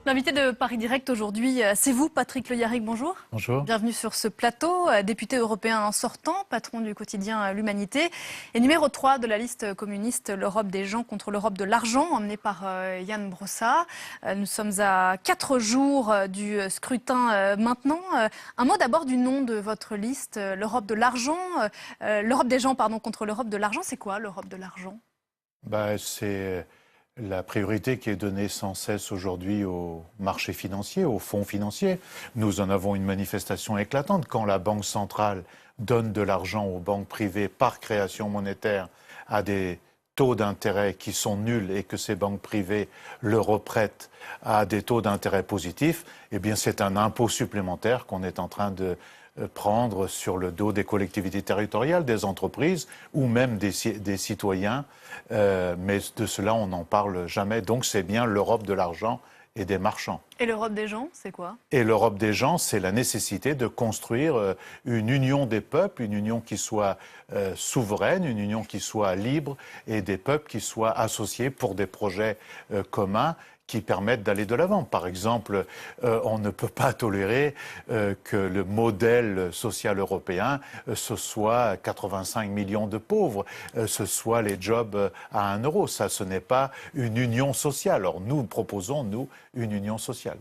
L'invité de Paris Direct aujourd'hui, c'est vous, Patrick Le Yarrick, bonjour. Bonjour. Bienvenue sur ce plateau, député européen sortant, patron du quotidien L'Humanité, et numéro 3 de la liste communiste L'Europe des gens contre l'Europe de l'argent, emmené par Ian Brossat. Nous sommes à 4 jours du scrutin maintenant. Un mot d'abord du nom de votre liste, l'Europe de l'argent, l'Europe des gens pardon, contre l'Europe de l'argent. C'est quoi l'Europe de l'argent ? C'est la priorité qui est donnée sans cesse aujourd'hui aux marchés financiers, aux fonds financiers. Nous en avons une manifestation éclatante. Quand la Banque centrale donne de l'argent aux banques privées par création monétaire à des taux d'intérêt qui sont nuls et que ces banques privées le reprêtent à des taux d'intérêt positifs, eh bien c'est un impôt supplémentaire qu'on est en train de prendre sur le dos des collectivités territoriales, des entreprises ou même des citoyens. Mais de cela, on n'en parle jamais. Donc c'est bien l'Europe de l'argent et des marchands. Et l'Europe des gens, c'est quoi ? Et l'Europe des gens, c'est la nécessité de construire une union des peuples, une union qui soit souveraine, une union qui soit libre et des peuples qui soient associés pour des projets communs qui permettent d'aller de l'avant. Par exemple, on ne peut pas tolérer que le modèle social européen, ce soit 85 millions de pauvres, ce soit les jobs à 1 euro. Ça, ce n'est pas une union sociale. Alors nous proposons, nous, une union sociale.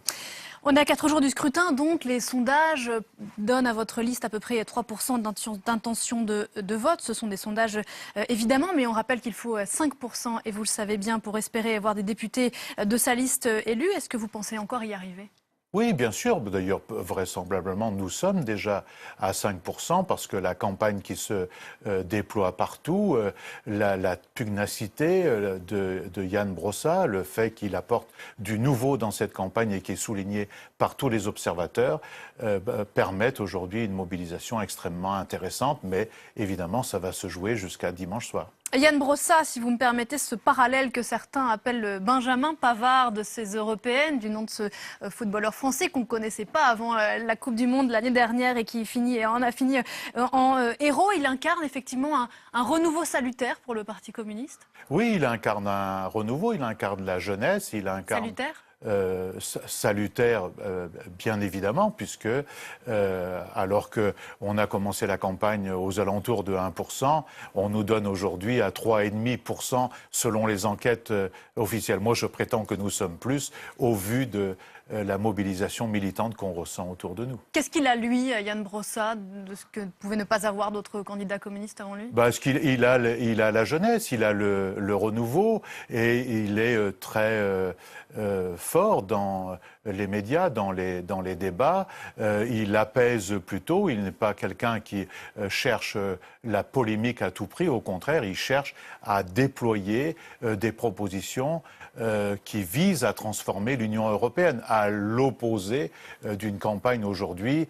On est à 4 jours du scrutin, donc les sondages donnent à votre liste à peu près 3% d'intention de vote. Ce sont des sondages évidemment, mais on rappelle qu'il faut 5%, et vous le savez bien, pour espérer avoir des députés de sa liste élus. Est-ce que vous pensez encore y arriver ? Oui, bien sûr. D'ailleurs, vraisemblablement, nous sommes déjà à 5% parce que la campagne qui se déploie partout, la pugnacité de Ian Brossat, le fait qu'il apporte du nouveau dans cette campagne et qui est souligné par tous les observateurs, permettent aujourd'hui une mobilisation extrêmement intéressante. Mais évidemment, ça va se jouer jusqu'à dimanche soir. Ian Brossat, si vous me permettez ce parallèle que certains appellent le Benjamin Pavard de ces européennes, du nom de ce footballeur français qu'on ne connaissait pas avant la Coupe du Monde l'année dernière et qui en a fini en héros. Il incarne effectivement un renouveau salutaire pour le Parti communiste. Oui, il incarne un renouveau, il incarne la jeunesse, il incarne... Salutaire ? Salutaire, bien évidemment, puisque alors qu'on a commencé la campagne aux alentours de 1%, on nous donne aujourd'hui à 3,5% selon les enquêtes officielles. Moi, je prétends que nous sommes plus au vu de la mobilisation militante qu'on ressent autour de nous. Qu'est-ce qu'il a, lui, Ian Brossat, de ce que pouvaient ne pas avoir d'autres candidats communistes avant lui ? Parce qu'il a la jeunesse, il a le renouveau et il est très fort dans les médias, dans les débats. Il apaise plutôt, il n'est pas quelqu'un qui cherche la polémique à tout prix. Au contraire, il cherche à déployer des propositions qui visent à transformer l'Union européenne, à l'opposé d'une campagne aujourd'hui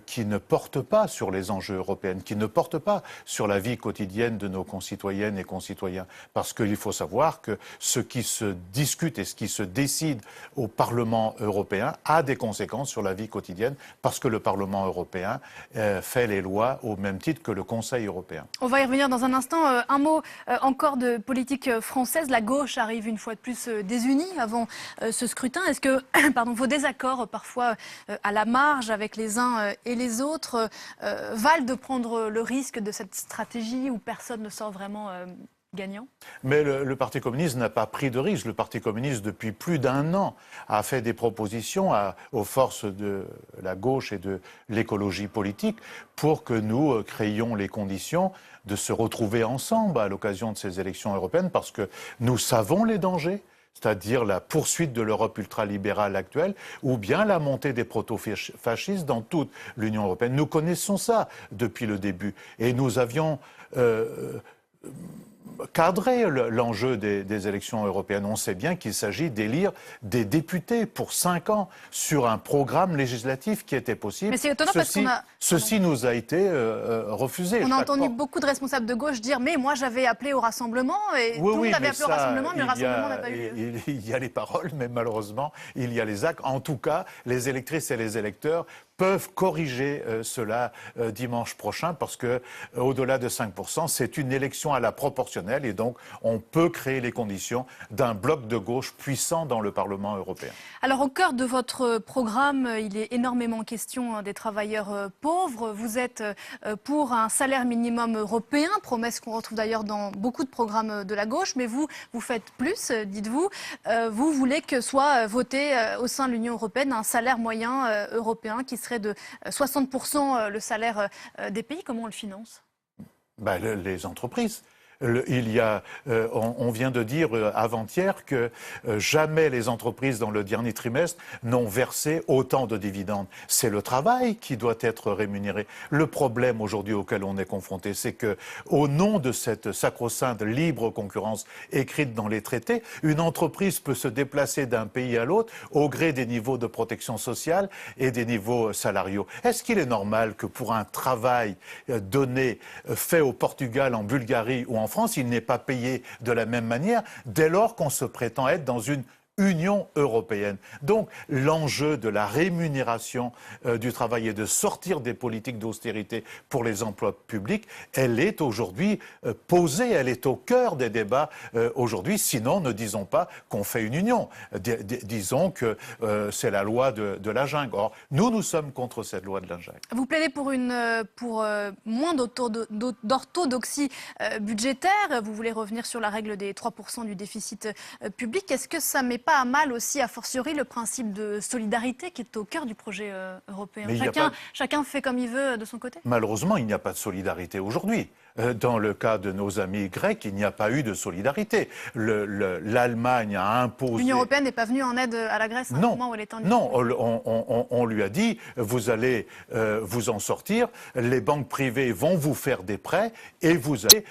qui ne porte pas sur les enjeux européens, qui ne porte pas sur la vie quotidienne de nos concitoyennes et concitoyens. Parce qu'il faut savoir que ce qui se discute et ce qui se décide au Parlement européen a des conséquences sur la vie quotidienne, parce que le Parlement européen fait les lois au même titre que le Conseil européen. On va y revenir dans un instant. Un mot encore de politique française. La gauche arrive une fois de plus désunie avant ce scrutin. Est-ce que vos désaccords, parfois à la marge avec les uns et les autres, valent de prendre le risque de cette stratégie où personne ne sort vraiment gagnant ? Mais le Parti communiste n'a pas pris de risque. Le Parti communiste, depuis plus d'1 an, a fait des propositions aux forces de la gauche et de l'écologie politique pour que nous créions les conditions de se retrouver ensemble à l'occasion de ces élections européennes, parce que nous savons les dangers, c'est-à-dire la poursuite de l'Europe ultralibérale actuelle, ou bien la montée des proto-fascistes dans toute l'Union européenne. Nous connaissons ça depuis le début. Et nous avions cadrer l'enjeu des élections européennes. On sait bien qu'il s'agit d'élire des députés pour 5 ans sur un programme législatif qui était possible. Mais c'est étonnant parce qu'on a... Ceci nous a été refusé. On a entendu beaucoup de responsables de gauche dire « mais moi j'avais appelé au rassemblement » et tout le monde avait appelé au rassemblement, mais le rassemblement n'a pas eu lieu. Il y a les paroles, mais malheureusement, il y a les actes. En tout cas, les électrices et les électeurs peuvent corriger cela dimanche prochain parce que au-delà de 5%, c'est une élection à la proportionnelle et donc on peut créer les conditions d'un bloc de gauche puissant dans le Parlement européen. Alors au cœur de votre programme, il est énormément question des travailleurs pauvres. Vous êtes pour un salaire minimum européen, promesse qu'on retrouve d'ailleurs dans beaucoup de programmes de la gauche, mais vous faites plus, dites-vous. Vous voulez que soit voté au sein de l'Union européenne un salaire moyen européen qui serait de 60% le salaire des pays. Comment on le finance ? Les entreprises. On vient de dire avant-hier que jamais les entreprises dans le dernier trimestre n'ont versé autant de dividendes. C'est le travail qui doit être rémunéré. Le problème aujourd'hui auquel on est confronté, c'est que au nom de cette sacro-sainte libre concurrence écrite dans les traités, une entreprise peut se déplacer d'un pays à l'autre au gré des niveaux de protection sociale et des niveaux salariaux. Est-ce qu'il est normal que pour un travail donné, fait au Portugal, en Bulgarie ou en France, il n'est pas payé de la même manière dès lors qu'on se prétend être dans une Union européenne. Donc l'enjeu de la rémunération du travail et de sortir des politiques d'austérité pour les emplois publics, elle est aujourd'hui posée, elle est au cœur des débats aujourd'hui. Sinon, ne disons pas qu'on fait une union. Disons que c'est la loi de la jungle. Or, nous sommes contre cette loi de la jungle. Vous plaidez pour moins d'orthodoxie budgétaire. Vous voulez revenir sur la règle des 3% du déficit public. Est-ce que ça met pas à mal aussi, a fortiori, le principe de solidarité qui est au cœur du projet européen ? Chacun fait comme il veut de son côté ? Malheureusement, il n'y a pas de solidarité aujourd'hui. Dans le cas de nos amis grecs, il n'y a pas eu de solidarité. L'Allemagne a imposé... L'Union européenne n'est pas venue en aide à la Grèce à un moment où elle était en difficulté. Non, on lui a dit, vous allez vous en sortir, les banques privées vont vous faire des prêts et vous allez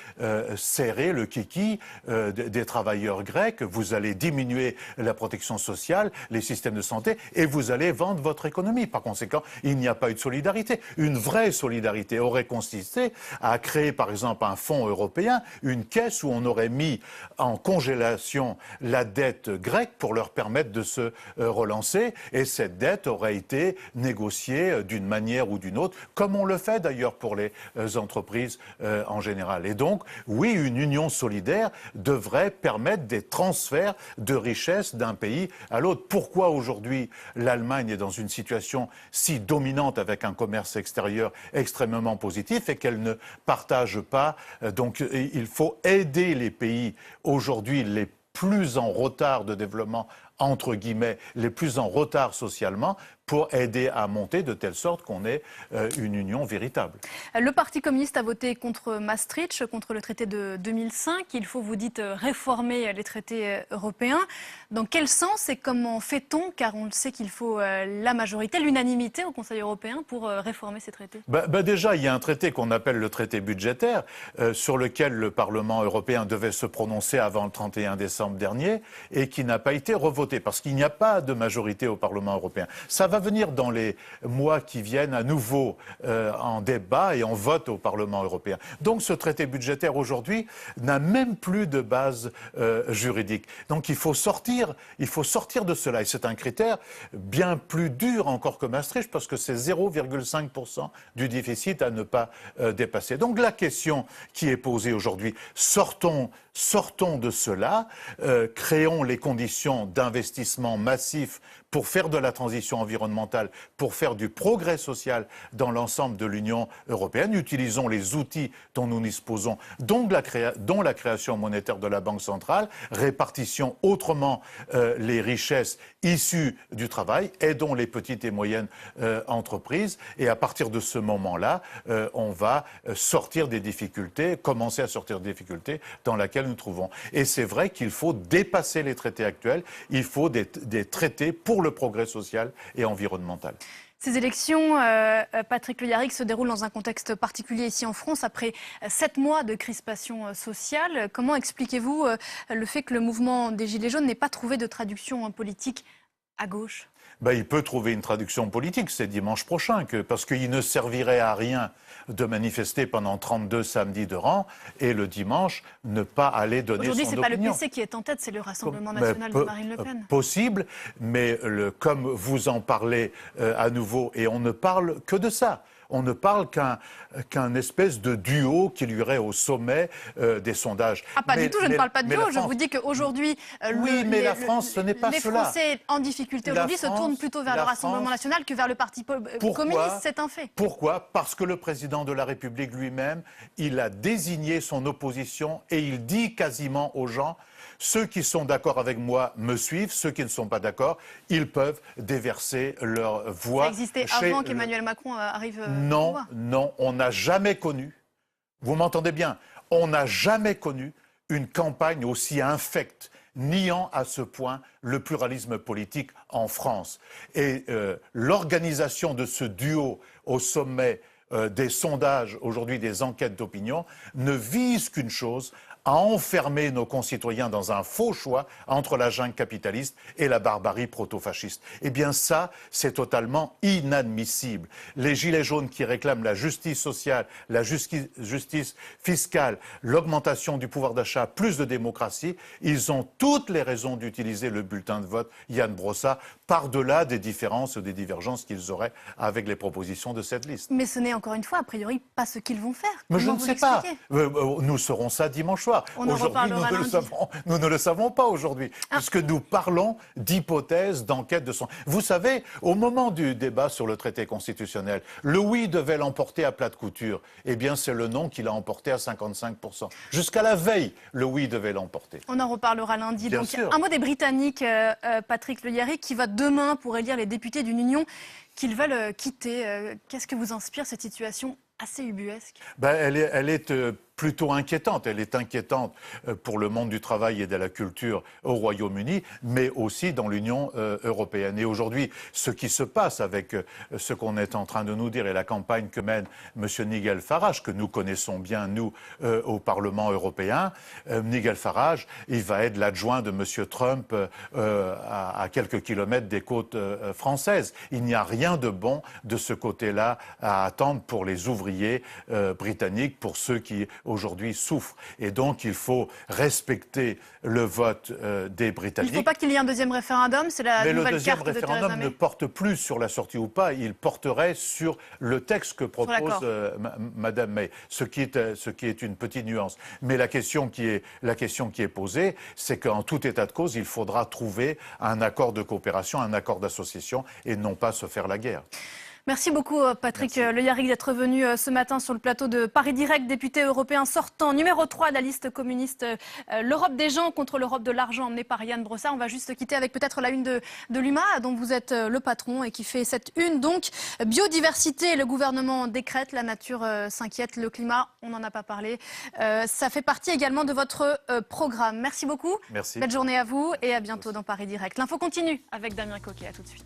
serrer le kiki des travailleurs grecs, vous allez diminuer la protection sociale, les systèmes de santé et vous allez vendre votre économie. Par conséquent, il n'y a pas eu de solidarité. Une vraie solidarité aurait consisté à créer, par exemple, un fonds européen, une caisse où on aurait mis en congélation la dette grecque pour leur permettre de se relancer et cette dette aurait été négociée d'une manière ou d'une autre, comme on le fait d'ailleurs pour les entreprises en général. Et donc, oui, une union solidaire devrait permettre des transferts de richesses d'un pays à l'autre. Pourquoi aujourd'hui l'Allemagne est dans une situation si dominante avec un commerce extérieur extrêmement positif et qu'elle ne partage pas. Donc il faut aider les pays aujourd'hui les plus en retard de développement, entre guillemets, les plus en retard socialement, pour aider à monter de telle sorte qu'on ait une union véritable. Le Parti communiste a voté contre Maastricht, contre le traité de 2005. Il faut, vous dites, réformer les traités européens. Dans quel sens et comment fait-on, car on le sait qu'il faut la majorité, l'unanimité au Conseil européen pour réformer ces traités ? Déjà, il y a un traité qu'on appelle le traité budgétaire, sur lequel le Parlement européen devait se prononcer avant le 31 décembre dernier et qui n'a pas été revoté parce qu'il n'y a pas de majorité au Parlement européen. Ça va venir dans les mois qui viennent à nouveau en débat et en vote au Parlement européen. Donc ce traité budgétaire aujourd'hui n'a même plus de base juridique. Donc il faut sortir de cela. Et c'est un critère bien plus dur encore que Maastricht parce que c'est 0,5% du déficit à ne pas dépasser. Donc la question qui est posée aujourd'hui, sortons de cela, créons les conditions d'investissement massif pour faire de la transition environnementale, pour faire du progrès social dans l'ensemble de l'Union européenne. Utilisons les outils dont nous disposons, dont la création monétaire de la Banque centrale, répartition autrement les richesses issues du travail, aidons les petites et moyennes entreprises. Et à partir de ce moment-là, on va sortir des difficultés, commencer à sortir des difficultés dans lesquelles nous trouvons. Et c'est vrai qu'il faut dépasser les traités actuels, il faut des traités pour le progrès social et environnemental. Ces élections, Patrick Le Yarrick, se déroulent dans un contexte particulier ici en France, après 7 mois de crispation sociale. Comment expliquez-vous le fait que le mouvement des Gilets jaunes n'ait pas trouvé de traduction politique à gauche ? Ben, il peut trouver une traduction politique, c'est dimanche prochain, parce qu'il ne servirait à rien de manifester pendant 32 samedis de rang et le dimanche ne pas aller donner son opinion. Aujourd'hui, ce n'est pas le PC qui est en tête, c'est le Rassemblement national de Marine Le Pen. Possible, mais comme vous en parlez à nouveau, et on ne parle que de ça. On ne parle qu'un espèce de duo qu'il y aurait au sommet des sondages. Ah, pas du tout, je ne parle pas de duo. Je vous dis qu'aujourd'hui, la France, ce n'est pas les cela. Français en difficulté aujourd'hui se tournent plutôt vers le Rassemblement national que vers le Parti communiste, c'est un fait. Pourquoi ? Parce que le président de la République lui-même, il a désigné son opposition et il dit quasiment aux gens: ceux qui sont d'accord avec moi me suivent, ceux qui ne sont pas d'accord, ils peuvent déverser leur voix. Ça existait avant qu'Emmanuel Macron arrive au pouvoir. Non, on n'a jamais connu, vous m'entendez bien, on n'a jamais connu une campagne aussi infecte, niant à ce point le pluralisme politique en France. Et l'organisation de ce duo au sommet des sondages, aujourd'hui des enquêtes d'opinion, ne vise qu'une chose: à enfermer nos concitoyens dans un faux choix entre la jungle capitaliste et la barbarie proto-fasciste. Eh bien ça, c'est totalement inadmissible. Les Gilets jaunes qui réclament la justice sociale, la justice fiscale, l'augmentation du pouvoir d'achat, plus de démocratie, ils ont toutes les raisons d'utiliser le bulletin de vote Ian Brossat, par-delà des différences ou des divergences qu'ils auraient avec les propositions de cette liste. Mais ce n'est encore une fois, a priori, pas ce qu'ils vont faire. Mais je ne sais pas. Nous saurons ça dimanche soir. Aujourd'hui, nous ne le savons pas aujourd'hui, puisque nous parlons d'hypothèses, d'enquêtes de son. Vous savez, au moment du débat sur le traité constitutionnel, le oui devait l'emporter à plat de couture. Eh bien, c'est le non qui l'a emporté à 55%. Jusqu'à la veille, le oui devait l'emporter. On en reparlera lundi. Bien Donc, sûr. Un mot des Britanniques, Patrick Le Hiaric, qui vote demain pour élire les députés d'une union qu'ils veulent quitter. Qu'est-ce que vous inspire cette situation assez ubuesque? Elle est plutôt inquiétante. Elle est inquiétante pour le monde du travail et de la culture au Royaume-Uni, mais aussi dans l'Union européenne. Et aujourd'hui, ce qui se passe avec ce qu'on est en train de nous dire et la campagne que mène M. Nigel Farage, que nous connaissons bien, nous, au Parlement européen, Nigel Farage, il va être l'adjoint de M. Trump à quelques kilomètres des côtes françaises. Il n'y a rien de bon de ce côté-là à attendre pour les ouvriers britanniques, pour ceux qui aujourd'hui souffrent. Et donc, il faut respecter le vote des Britanniques. Il ne faut pas qu'il y ait un deuxième référendum, c'est la nouvelle carte de Theresa May. Mais le deuxième référendum ne porte plus sur la sortie ou pas, il porterait sur le texte que propose Mme May, ce qui est une petite nuance. Mais la question qui est posée, c'est qu'en tout état de cause, il faudra trouver un accord de coopération, un accord d'association, et non pas se faire la guerre. Merci beaucoup Patrick Le Hiaric d'être venu ce matin sur le plateau de Paris Direct, député européen sortant, numéro 3 de la liste communiste, l'Europe des gens contre l'Europe de l'argent, emmenée par Ian Brossat. On va juste quitter avec peut-être la une de l'UMA, dont vous êtes le patron et qui fait cette une. Donc, biodiversité, le gouvernement décrète, la nature s'inquiète, le climat, on n'en a pas parlé. Ça fait partie également de votre programme. Merci beaucoup. Merci. Belle journée à vous et à bientôt dans Paris Direct. L'info continue avec Damien Coquet. À tout de suite.